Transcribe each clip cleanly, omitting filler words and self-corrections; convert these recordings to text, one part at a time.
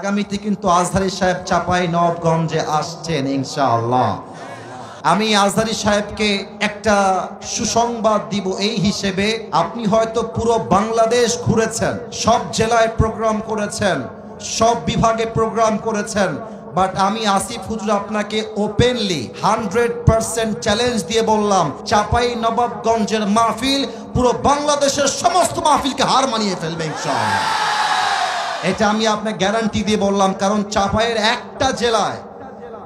আগামীতে কিন্তু আজহারী সাহেব চাপাই নবাবগঞ্জে আসছেন ইনশাআল্লাহ। আমি আজহারী সাহেবকে একটা সুসংবাদ দিব এই হিসেবে, আপনি হয়তো পুরো বাংলাদেশ ঘুরেছেন, সব জেলায় প্রোগ্রাম করেছেন, সব বিভাগে প্রোগ্রাম করেছেন, বাট আমি আসিফ হুজুর আপনাকে ওপেনলি 100% চ্যালেঞ্জ দিয়ে বললাম, চাপাই নবাবগঞ্জের মাহফিল পুরো বাংলাদেশের সমস্ত মাহফিলকে হার মানিয়ে ফেলবে ইনশাআল্লাহ। এটা আমি আপনাকে গ্যারান্টি দিয়ে বললাম, কারণ চাপাইয়ের একটা জেলায়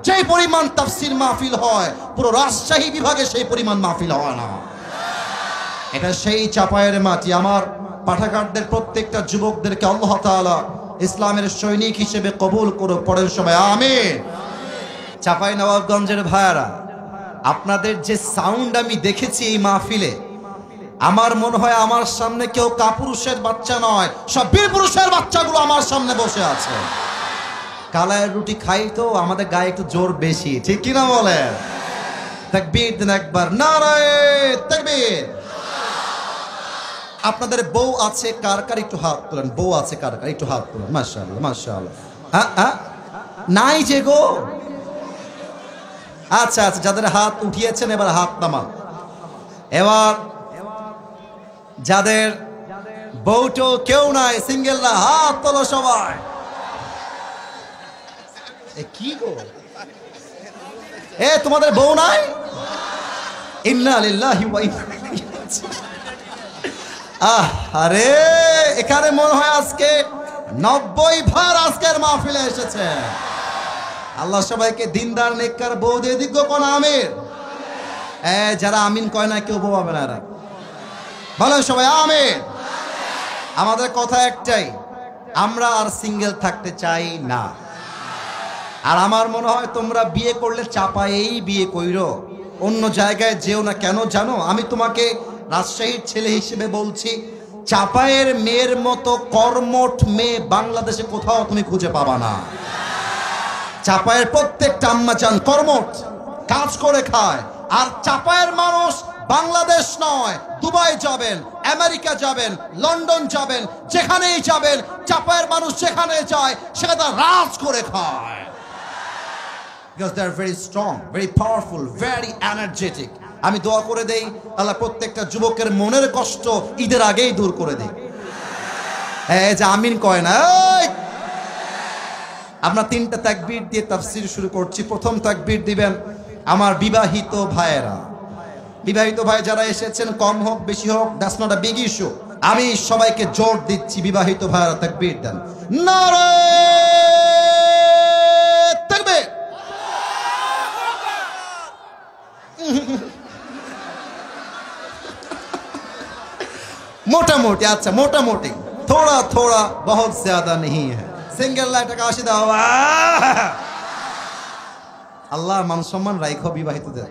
যে পরিমাণ তাফসীর মাহফিল হয় পুরো রাজশাহী বিভাগে সেই পরিমাণ মাহফিল হয় না। এটা সেই চাপাইয়ের মাটি। আমার পাঠাগারদের প্রত্যেকটা যুবকদেরকে আল্লাহ তাআলা ইসলামের সৈনিক হিসেবে কবুল করুক, পড়েন সবাই আমিন। চাপাই নবাবগঞ্জের ভাইয়ারা, আপনাদের যে সাউন্ড আমি দেখেছি এই মাহফিলে, আমার মনে হয় আমার সামনে কেউ কাপুরুষের বাচ্চা নয়, সব বীর পুরুষের বাচ্চাগুলো আমার সামনে বসে আছে। কালায়ের রুটি খাই তো আমাদের গায়ে একটু জোর বেশি, ঠিক কিনা বলেন? তাকবীর দেন একবার, নারায়ে তাকবীর। আপনাদের বউ আছে কার কার একটু হাত তোলেন, বউ আছে কার কার একটু হাত তোলেন, মাশাআল্লাহ মাশাআল্লাহ। নাই যে গো, আচ্ছা আচ্ছা, যাদের হাত উঠিয়েছেন এবার হাত নামান। এবার যাদের বউটো কেউ নাই, সিঙ্গেলরা হাত তোলো সবাই। কি গো, এ তোমাদের বউ নাই? ইন্না লিল্লাহি ওয়া ইন্না ইলাইহি রাজিউন। আরে এখানে মনে হয় আজকে 90 ভার আজকের মাহফিলে এসেছে। আল্লাহ সবাইকে দিনদার নেককার বউ দিয়ে দিক, কোন আমির। যারা আমিন কয় না কেউ বউ হবে না, এরা বলেন সবাই আমিন। আমাদের কথা একটাই, আমরা আর সিঙ্গেল থাকতে চাই না। আর আমার মনে হয় তোমরা বিয়ে করলে চাপায়েই বিয়ে কইরো, অন্য জায়গায় যেও না। কেন জানো? আমি তোমাকে রাজশাহীর ছেলে হিসেবে বলছি, চাপায়ের মেয়ের মতো কর্মঠ মেয়ে বাংলাদেশে কোথাও তুমি খুঁজে পাবা না। চাপায়ের প্রত্যেকটা আম্মা জান কর্মঠ, কাজ করে খায়। আর চাপায়ের মানুষ বাংলাদেশ নয়, দুবাই যাবেন, আমেরিকা যাবেন, লন্ডন যাবেন, যেখানেই যাবেন, চাপায়ের মানুষ যেখানে যায় সেখানে রাজ করে খায়। Because they are very strong, very powerful, very energetic. আমি দোয়া করে দেই আল্লাহ প্রত্যেকটা যুবকের মনের কষ্ট ঈদের আগেই দূর করে দেই। এই যে আমিন কয় না, আমরা 3টা তাকবীর দিয়ে তাফসীর শুরু করছি। প্রথম তাকবীর দিবেন আমার বিবাহিত ভাইয়েরা। বিবাহিত ভাই যারা এসেছেন, কম হোক বেশি হোক, that's not a big issue. আমি সবাইকে জোর দিচ্ছি, বিবাহিত ভাইয়েরা তাকবীর দেন, নারায়ে তাকবীর। मोटामोटी, अच्छा मोटामोटी, थोड़ा थोड़ा, बहुत ज्यादा नहीं है। सिंगल लाइट का आशीष दाओ। আল্লাহ মান সম্মান রাখো বিবাহিতদের।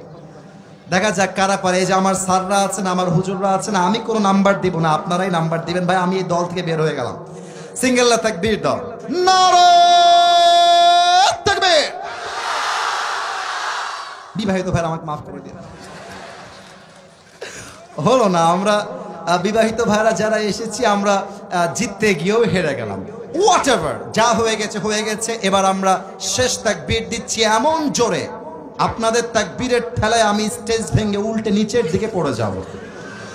দেখা যাক কারা পারে। এই যে আমার স্যাররা আছেন, আমার হুজুররা আছেন, আমি কোনো নাম্বার দিব না, আপনারাই নাম্বার দিবেন। ভাই আমি এই দল থেকে বের হয়ে গেলাম। সিঙ্গেল লা তাকবীর দাও, নারায়ে তাকবীর। বিবাহিত ভাই আমাকে মাফ করে দিন, হলো না। আমরা বিবাহিত ভাইরা যারা এসেছি, আমরা জিততে গিয়েও হেরে গেলাম। হোয়াটএভার, যা হয়ে গেছে হয়ে গেছে। এবার আমরা শেষ তাকবীর দিচ্ছি এমন জোরে, আপনাদের তাকবীরের ঠেলায় আমি স্টেজ ভেঙে উল্টে নিচের দিকে পড়ে যাব।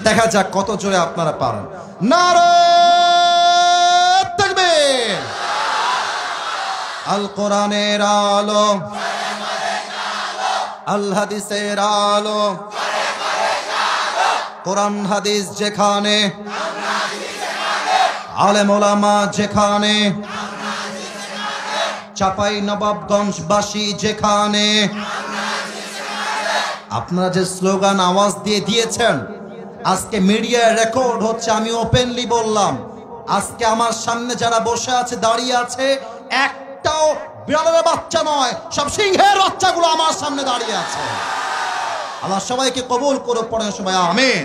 দেখা যাক কত জোরে আপনারা পারেন। নারায়ে তাকবীর। আল কোরআনের আলো, আল হাদিসের আলো, কোরআন হাদিস যেখানে, আলেম ওলামা যেখানে, চাপাই নবাবগঞ্জবাসী যেখানে, আপনারা যে স্লোগান আওয়াজ দিয়ে দিয়েছেন, আজকে মিডিয়ায় রেকর্ড হচ্ছে। আমি ওপেনলি বললাম, আজকে আমার সামনে যারা বসে আছে, দাঁড়িয়ে আছে, একটাও বিড়ালের বাচ্চা নয়, সব সিংহের বাচ্চাগুলো আমার সামনে দাঁড়িয়ে আছে। আল্লাহ সবাইকে কবুল করুক, পড়েন সবাই আমিন।